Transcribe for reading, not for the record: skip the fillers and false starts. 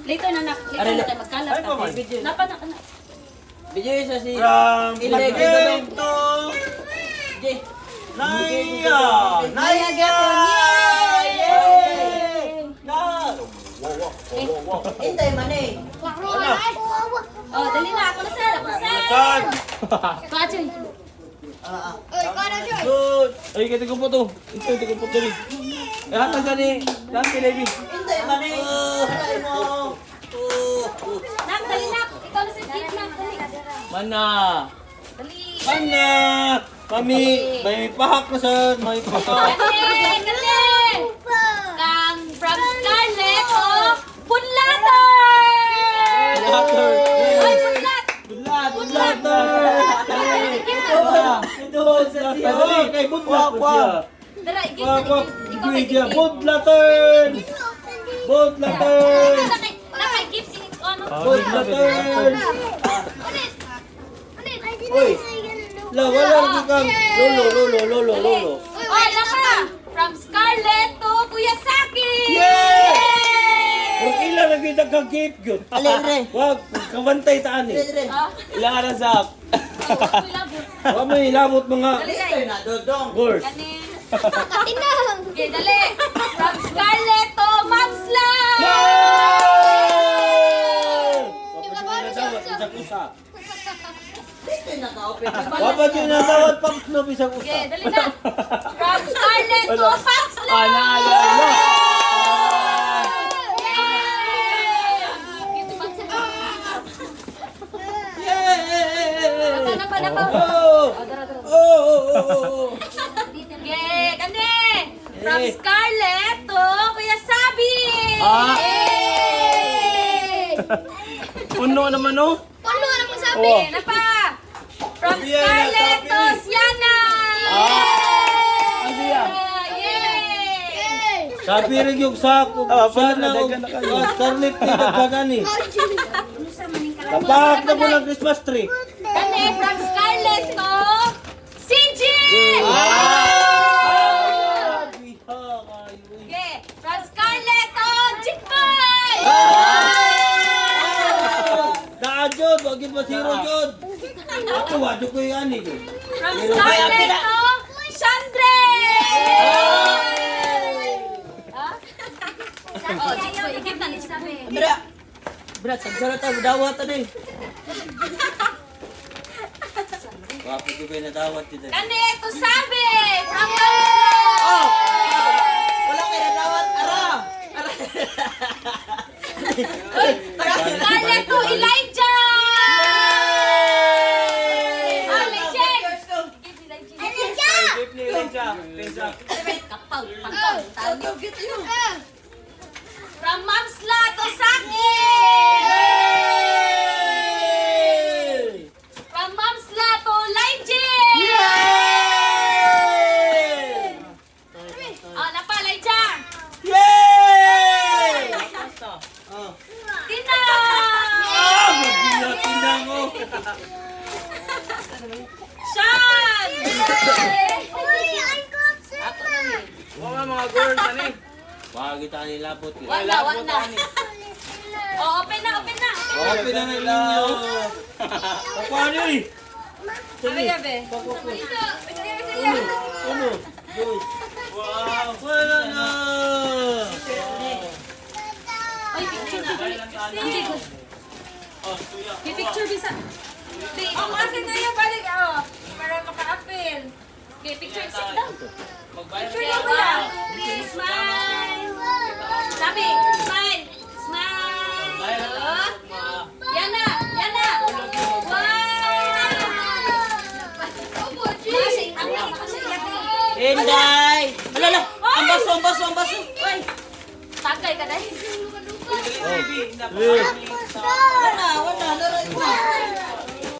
Later na nak. Later na tayo magkalat. Napa na ka na. Video isa si From Ilay beginning to Jay. Naya! Naya gapon. Yay! Hintay man eh. Oh, dali na ako na sir. Ako na sir. Saan? Kachoy. Good! Ay, kaya ko po to. Ito ko po to rin. Eh, hata sa ni Dante Levy. Hintay man eh. Hintay mo. Nak, dali nak. Ikaw na sir. Keep nak. Dali. Mana? Dali. Mana? Kami, may pahak na saan, may pahak. Kali. Kali. Kang from Scarlett. Oh, Bunlater. Bunlater. Ay, Bunlat. Bunlater. Ito, sa siya. Kay Budlat po siya. Dara, Wag, ikaw Lydia. Budlater! Budlater! Naka-gift si ano? Budlater! Uy! Wala rin kang lolo. Oh, laka! From Scarlett to Kuya Saki! Yay! Kung ilan na kita ka-gift yun. Alegre. Wag, kawantay taan eh. Alegre. Ah, Ilang araw sa Wag may ilabot mga dali Ito kay. na dodong. gors. Kanin. Okay, dali. From Scarlett to Mamsla! Ito na ka-open. Wapag yun na tawad pang Snoop isang Okay, usa. dali na. From Scarlett to Mamsla! Panalo. Oh! Oh! Okay, kani. From Scarlett to Kuya Sabi! Ah. Yay! Uno naman oh. Ano na mo sabi? Na pa. From Scarlett to Siana. Ano yan? Yay! Sabi rin yung sako. Sana dagan na kayo. Scarlett ni Nagkagani. Tapak na mo ng Christmas tree. Kani from Scarlett to CJ. Okay, from Scarlett to Jikboy. Daan Jod, wag yung masiro Jod. Ako, wadyo ko yung ani Jod. From Scarlett to Chandre. Oh, Jikboy, ikip na ni sabi. Bra. Bra, sagsara tayo. Dawat na eh. Wapo ko kayo nadawat dito. Kani to sabi. From Oh! Mamsla. Wala kayo na dawat. Ara! From Scarlett to Elijah. Ah, legend. Give Elijah. Gift ni Lencha. Lencha. Kapal, pangkal, tali. From Mamsla to Saki. From Mamsla to Elijah. Oh, napa Elijah. Tina. Tinang ko. Sean. Mga mga girls, ano eh. Wag kita nilabot. Wala. Oh, open na. Okay na ng inyo. Paano eh? Gabi. Ano? Wow, wala na. Ay, picture. May picture bisa. Oh, kasi na yung balik para maka-appeal. Okay, picture. Sit down. Picture daw wala. Okay, smile. Sabi, smile. Smile. Oh. Yan na. Wow. Inday! Alala! Ang baso! Tagay ka dahil. Baby, Eh,